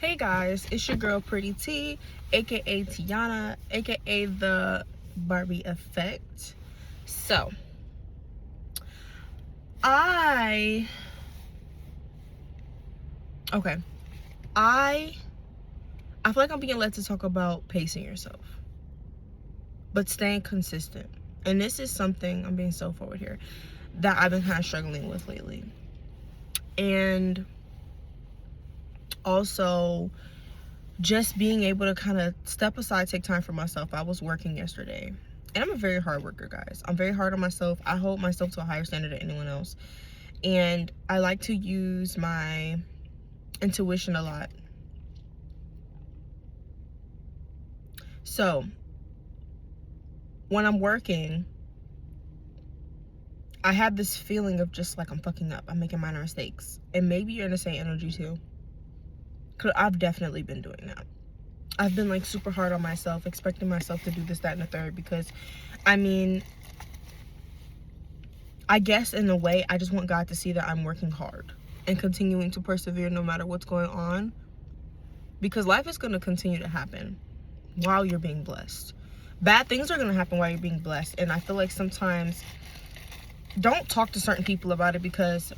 Hey guys, it's your girl Pretty T, aka Tiana, aka the Barbie Effect. So, I okay, I I feel like I'm being led to talk about pacing yourself, but staying consistent. And this is something, I'm being so forward here, that I've been kind of struggling with lately. And also just being able to kind of step aside, take time for myself. I was working yesterday, and I'm a very hard worker, guys. I'm very hard on myself. I hold myself to a higher standard than anyone else, and I like to use my intuition a lot. So when I'm working, I have this feeling of just like I'm fucking up, I'm making minor mistakes. And maybe you're in the same energy too, because I've definitely been doing that. I've been like super hard on myself, expecting myself to do this, that, and the third, because I mean, I guess in a way, I just want God to see that I'm working hard and continuing to persevere no matter what's going on, because life is going to continue to happen while you're being blessed. Bad things are going to happen while you're being blessed, and I feel like sometimes don't talk to certain people about it, because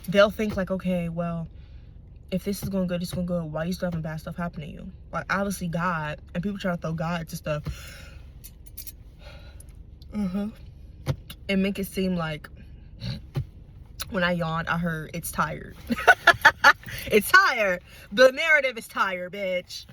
they'll think like, okay, well, if this is going good, it's going good. Why are you still having bad stuff happen to you? Like, obviously God, and people try to throw God to stuff and make it seem like when I yawned, I heard it's tired. It's tired. The narrative is tired, bitch.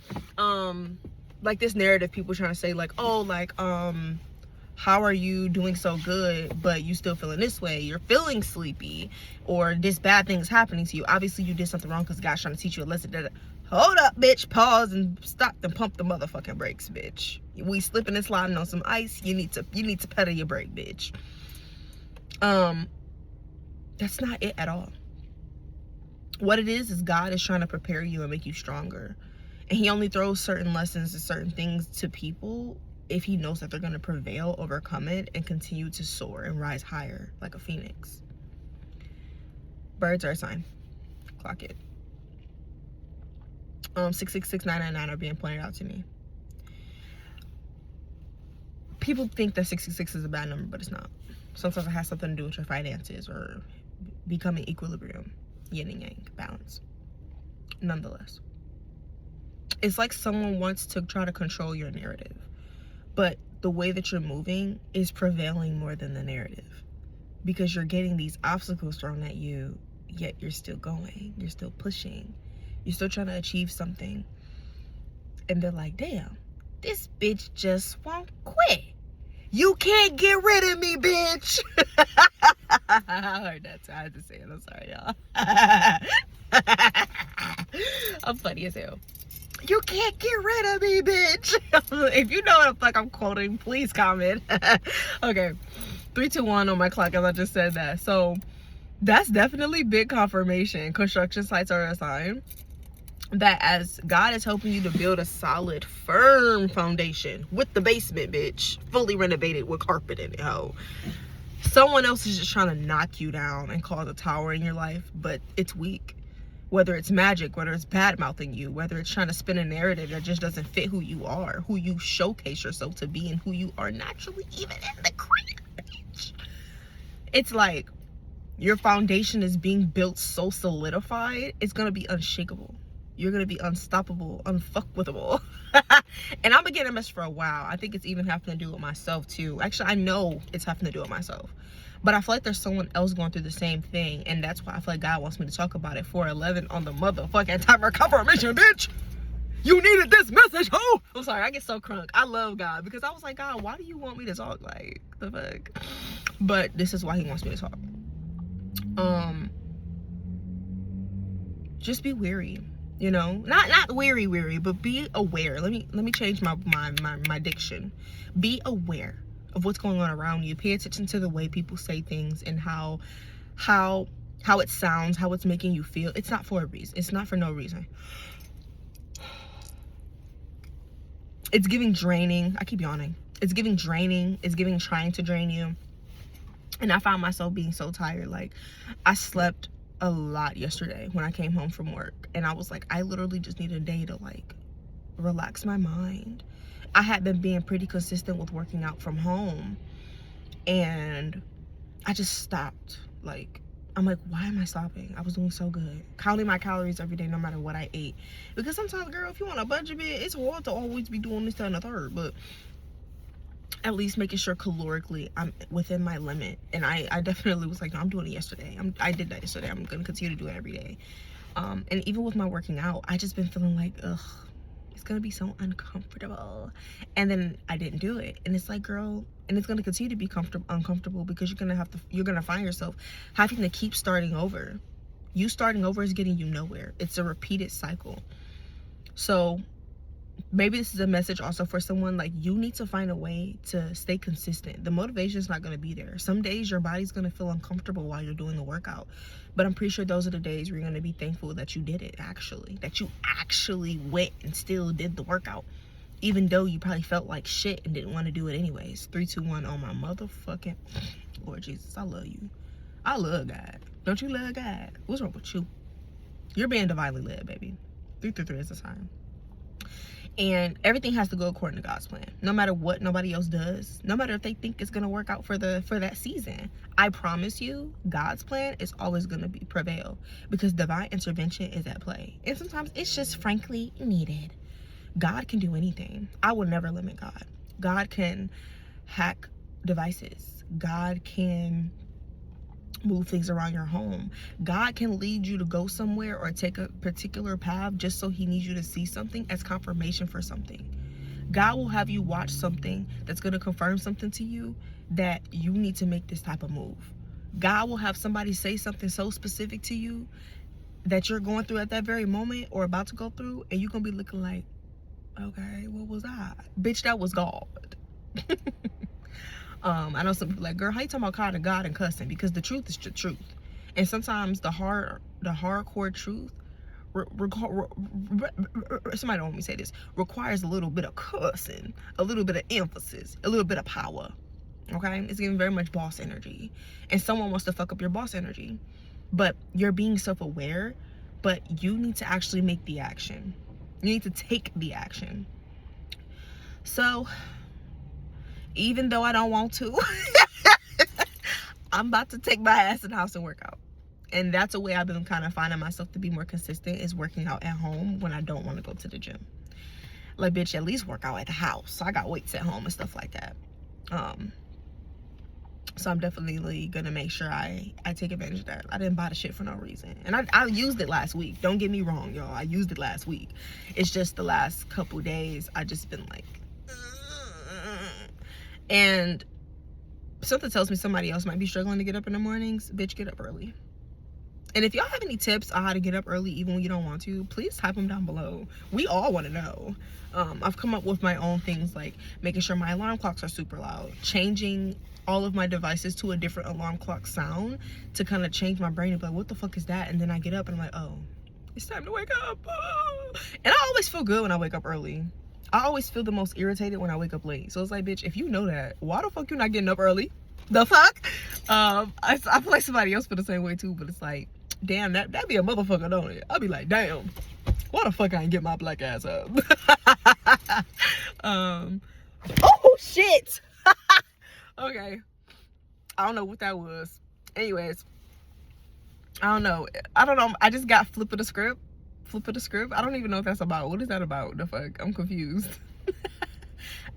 Like this narrative, people trying to say like, oh, like, how are you doing so good, but you still feeling this way? You're feeling sleepy, or this bad thing is happening to you. Obviously, you did something wrong because God's trying to teach you a lesson. Hold up, bitch. Pause and stop and pump the motherfucking brakes, bitch. We slipping and sliding on some ice. You need to pedal your brake, bitch. That's not it at all. What it is God is trying to prepare you and make you stronger. And he only throws certain lessons and certain things to people if he knows that they're going to prevail, overcome it, and continue to soar and rise higher like a phoenix. Birds are a sign. Clock it. 666999 are being pointed out to me. People think that 666 is a bad number, but it's not. Sometimes it has something to do with your finances or becoming equilibrium, yin and yang, balance. Nonetheless, it's like someone wants to try to control your narrative, but the way that you're moving is prevailing more than the narrative, because you're getting these obstacles thrown at you, yet you're still going, you're still pushing, you're still trying to achieve something. And they're like, damn, this bitch just won't quit. You can't get rid of me, bitch. I heard that, so I had to say it. I'm sorry, y'all. I'm funny as hell. You can't get rid of me, bitch. If you know what the fuck I'm quoting, please comment. Okay, 3, 2, 1 on my clock as I just said that. So that's definitely big confirmation. Construction sites are a sign that as God is helping you to build a solid, firm foundation with the basement, bitch, fully renovated with carpet in it, ho. Someone else is just trying to knock you down and cause a tower in your life, but it's weak. Whether it's magic, whether it's bad mouthing you, whether it's trying to spin a narrative that just doesn't fit who you are, who you showcase yourself to be, and who you are naturally, even in the crib, bitch. It's like your foundation is being built so solidified, it's gonna be unshakable. You're gonna be unstoppable, unfuckwithable. And I've been getting a mess for a while. I think it's even having to do with myself too. Actually, I know it's having to do with myself, but I feel like there's someone else going through the same thing, and that's why I feel like God wants me to talk about it. 411 on the motherfucking timer confirmation, bitch. You needed this message, ho. I'm sorry, I get so crunk. I love God, because I was like, God, why do you want me to talk? Like, the fuck? But this is why he wants me to talk. Just be weary. You know, not weary, but be aware. Let me change my diction. Be aware of what's going on around you. Pay attention to the way people say things and how it sounds, how it's making you feel. It's not for a reason. It's not for no reason. It's giving draining. I keep yawning. It's giving draining. It's giving trying to drain you. And I found myself being so tired. Like, I slept a lot yesterday when I came home from work, and I was like, I literally just need a day to like relax my mind. I had been being pretty consistent with working out from home, and I just stopped. Like, I'm like, why am I stopping? I was doing so good, counting my calories every day no matter what I ate, because sometimes, girl, if you want a budget bit, it's hard to always be doing this, that, and the third, but at least making sure calorically I'm within my limit. And I definitely was like, no, I'm doing it yesterday. I did that yesterday. I'm gonna continue to do it every day. And even with my working out, I just been feeling like, ugh, it's gonna be so uncomfortable. And then I didn't do it, and it's like, girl, and it's gonna continue to be uncomfortable, because you're gonna find yourself having to keep starting over. You starting over is getting you nowhere. It's a repeated cycle. So maybe this is a message also for someone, like, you need to find a way to stay consistent. The motivation is not going to be there. Some days your body's going to feel uncomfortable while you're doing the workout, but I'm pretty sure those are the days where you're going to be thankful that you did it, that you actually went and still did the workout, even though you probably felt like shit and didn't want to do it anyways. 3, 2, 1 on my motherfucking Lord Jesus. I love you. I love God. Don't you love God? What's wrong with you? You're being divinely led, baby. 3, 3, 3 is the sign. And everything has to go according to God's plan, no matter what nobody else does, no matter if they think it's going to work out for that season. I promise you, God's plan is always going to prevail, because divine intervention is at play, and sometimes it's just frankly needed. God can do anything. I will never limit God. God can hack devices. God can move things around your home. God can lead you to go somewhere or take a particular path just so he needs you to see something as confirmation for something. God will have you watch something that's going to confirm something to you, that you need to make this type of move. God will have somebody say something so specific to you that you're going through at that very moment or about to go through, and you're going to be looking like, okay, what was I? Bitch, that was God. I know some people like, girl, how you talking about calling God and cussing? Because the truth is the truth. And sometimes the hardcore truth, somebody don't want me to say this, requires a little bit of cussing, a little bit of emphasis, a little bit of power. Okay? It's giving very much boss energy. And someone wants to fuck up your boss energy. But you're being self-aware, but you need to actually make the action. You need to take the action. So, even though I don't want to, I'm about to take my ass in the house and work out. And that's a way I've been kind of finding myself to be more consistent, is working out at home when I don't want to go to the gym. Like, bitch, at least work out at the house. So I got weights at home and stuff like that. So I'm definitely gonna make sure I take advantage of that. I didn't buy the shit for no reason. And I used it last week. Don't get me wrong, y'all. I used it last week. It's just the last couple days I just been like, and something tells me somebody else might be struggling to get up in the mornings. Bitch, get up early. And if y'all have any tips on how to get up early even when you don't want to, please type them down below. We all want to know. I've come up with my own things, like making sure my alarm clocks are super loud, changing all of my devices to a different alarm clock sound to kind of change my brain and be like, what the fuck is that? And then I get up and I'm like, oh, it's time to wake up. Oh. And I always feel good when I wake up early. I always feel the most irritated when I wake up late. So it's like, bitch, if you know that, why the fuck you not getting up early? The fuck? I feel like somebody else feel the same way too, but it's like, damn, that be a motherfucker, don't it? I'll be like, damn, why the fuck I ain't get my black ass up? Oh shit. Okay, I don't know what that was. Anyways, I don't know. I just got flip of the script. I don't even know what that's about. What is that about? The fuck? I'm confused.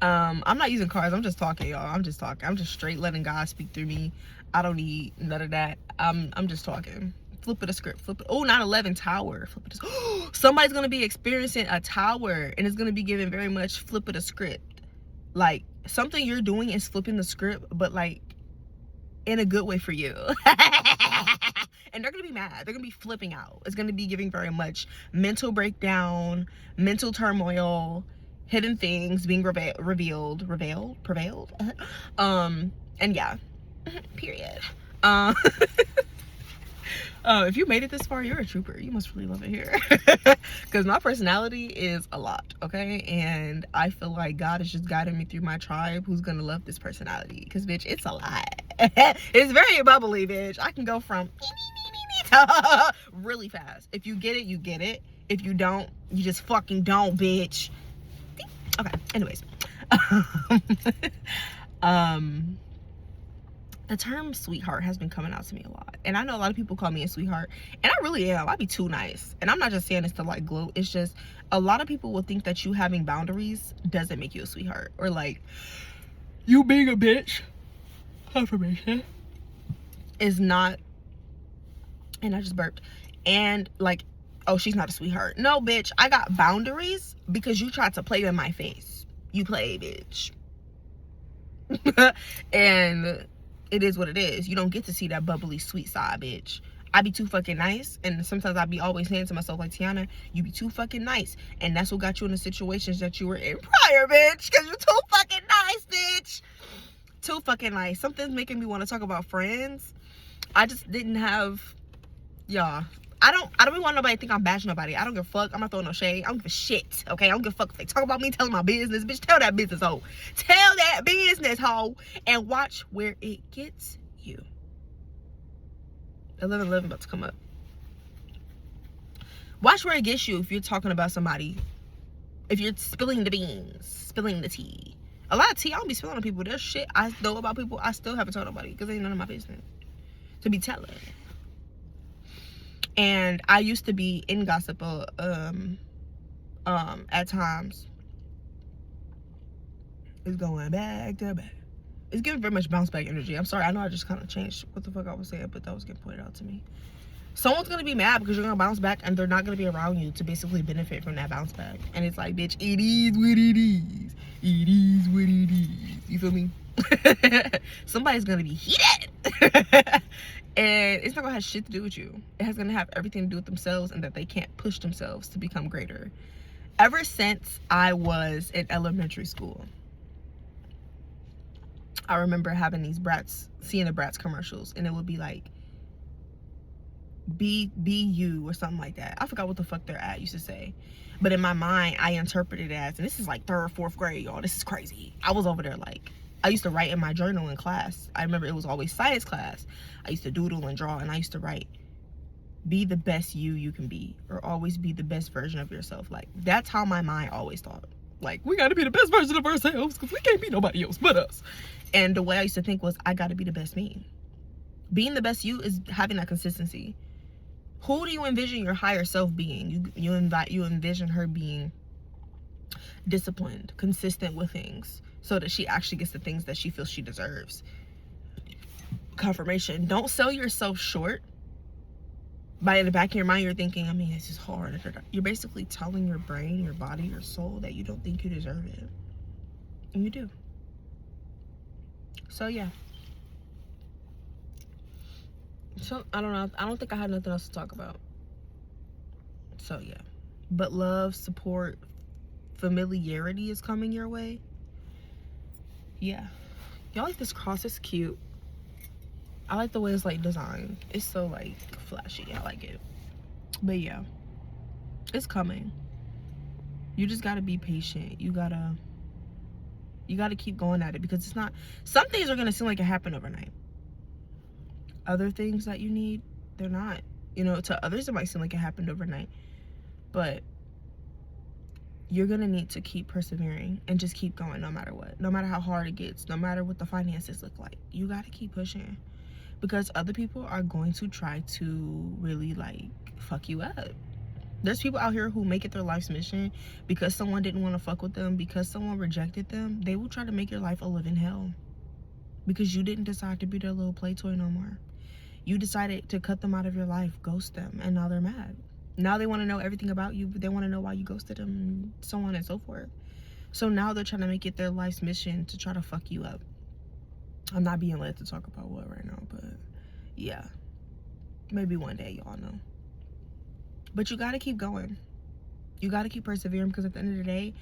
I'm not using cards. I'm just talking, y'all. I'm just talking. I'm just straight letting God speak through me. I don't need none of that. I'm just talking. Flip of the script. Oh, 9/11 tower. Flip of the Somebody's gonna be experiencing a tower, and it's gonna be given very much flip of the script. Like, something you're doing is flipping the script, but like in a good way for you. And they're gonna be mad. They're gonna be flipping out. It's gonna be giving very much mental breakdown, mental turmoil, hidden things being prevailed. And yeah, period. If you made it this far, you're a trooper. You must really love it here. Because my personality is a lot, okay? And I feel like God is just guiding me through my tribe who's gonna love this personality. Because, bitch, it's a lot. It's very bubbly, bitch. I can go from Really fast. If you get it, you get it. If you don't, you just fucking don't, bitch. Okay, anyways. The term sweetheart has been coming out to me a lot, and I know a lot of people call me a sweetheart, and I really am. I be too nice, and I'm not just saying this to like gloat. It's just a lot of people will think that you having boundaries doesn't make you a sweetheart, or like you being a bitch, confirmation, is not. And I just burped, and like, oh, she's not a sweetheart. No, bitch, I got boundaries because you tried to play in my face. You play, bitch. And it is what it is. You don't get to see that bubbly sweet side, bitch. I be too fucking nice, and sometimes I be always saying to myself like, Tiana, you be too fucking nice, and that's what got you in the situations that you were in prior, bitch, because you too fucking nice, bitch. Too fucking nice. Something's making me want to talk about friends. I just didn't have, y'all. I don't even want nobody to think I'm bashing nobody. I don't give a fuck. I'm not throwing no shade. I don't give a shit. Okay? I don't give a fuck if they talk about me telling my business. Bitch, tell that business hoe. Tell that business hoe. And watch where it gets you. 11:11 about to come up. Watch where it gets you if you're talking about somebody. If you're spilling the beans, spilling the tea. A lot of tea I don't be spilling on people. There's shit I know about people I still haven't told nobody because ain't none of my business to be telling. And I used to be in gossip at times. It's going back to back. It's giving very much bounce back energy. I'm sorry, I know I just kind of changed what the fuck I was saying, but that was getting pointed out to me. Someone's gonna be mad because you're gonna bounce back and they're not gonna be around you to basically benefit from that bounce back. And it's like, bitch, it is what it is. It is what it is. You feel me? Somebody's gonna be heated. And it's not gonna have shit to do with you. It has gonna have everything to do with themselves, and that they can't push themselves to become greater. Ever since I was in elementary school, I remember having these seeing the Bratz commercials, and it would be like, be you or something like that. I forgot what the fuck their ad used to say, but in my mind I interpreted it as, and this is like 3rd or 4th grade, y'all, this is crazy. I was over there like, I used to write in my journal in class. I remember it was always science class. I used to doodle and draw, and I used to write, be the best you can be, or always be the best version of yourself. Like, that's how my mind always thought. Like, we gotta be the best version of ourselves because we can't be nobody else but us. And the way I used to think was, I gotta be the best me. Being the best you is having that consistency. Who do you envision your higher self being? You envision her being disciplined, consistent with things, so that she actually gets the things that she feels she deserves. Confirmation. Don't sell yourself short. By in the back of your mind, you're thinking, I mean, this is hard. You're basically telling your brain, your body, your soul that you don't think you deserve it. And you do. So, yeah. So, I don't know. I don't think I had nothing else to talk about. So, yeah. But love, support, familiarity is coming your way. Yeah. Y'all like this cross? It's cute. I like the way it's like designed. It's so like flashy. I like it. But yeah, it's coming. You just gotta be patient. You gotta keep going at it, because it's not, some things are gonna seem like it happened overnight. Other things that you need, they're not. You know, to others it might seem like it happened overnight, but you're gonna need to keep persevering and just keep going no matter what. No matter how hard it gets, no matter what the finances look like. You gotta keep pushing, because other people are going to try to really like fuck you up. There's people out here who make it their life's mission because someone didn't want to fuck with them, because someone rejected them. They will try to make your life a living hell because you didn't decide to be their little play toy no more. You decided to cut them out of your life, ghost them, and now they're mad. Now they want to know everything about you, but they want to know why you ghosted them, and so on and so forth. So now they're trying to make it their life's mission to try to fuck you up. I'm not being led to talk about what right now, but yeah. Maybe one day, y'all know. But you got to keep going. You got to keep persevering, because at the end of the day,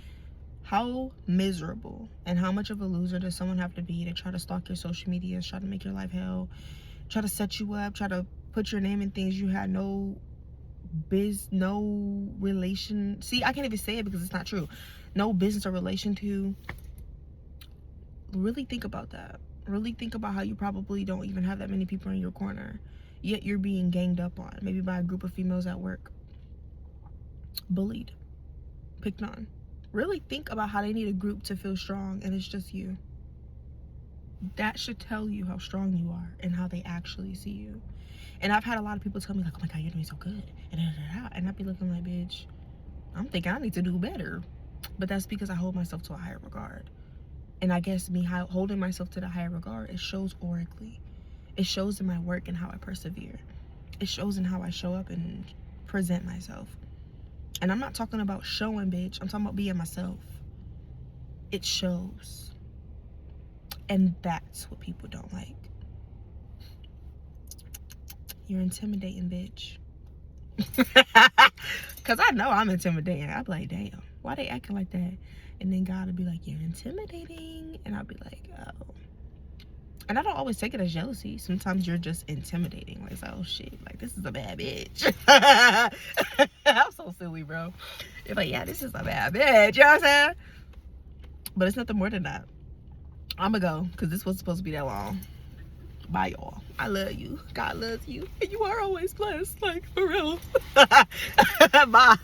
how miserable and how much of a loser does someone have to be to try to stalk your social media, try to make your life hell, try to set you up, try to put your name in things you had no relation. See, I can't even say it because it's not true. No business or relation to. Really think about that. Really think about how you probably don't even have that many people in your corner. yet you're being ganged up on, maybe by a group of females at work, bullied, picked on. Really think about how they need a group to feel strong, and it's just you. That should tell you how strong you are and how they actually see you. And I've had a lot of people tell me, like, oh my God, you're doing so good. And I'd be looking like, bitch, I'm thinking I need to do better. But that's because I hold myself to a higher regard. And I guess me holding myself to the higher regard, it shows oracally. It shows in my work and how I persevere. It shows in how I show up and present myself. And I'm not talking about showing, bitch. I'm talking about being myself. It shows. And that's what people don't like. You're intimidating, bitch. Because I know I'm intimidating. I'll be like, damn, why they acting like that? And then God will be like, you're intimidating. And I'll be like, oh. And I don't always take it as jealousy. Sometimes you're just intimidating. Like, oh shit, like, this is a bad bitch. I'm so silly, bro. You're like, yeah, this is a bad bitch. You know what I'm saying? But it's nothing more than that. I'm gonna go, because this was supposed to be that long. Bye, y'all. I love you. God loves you. And you are always blessed. Like, for real. Bye.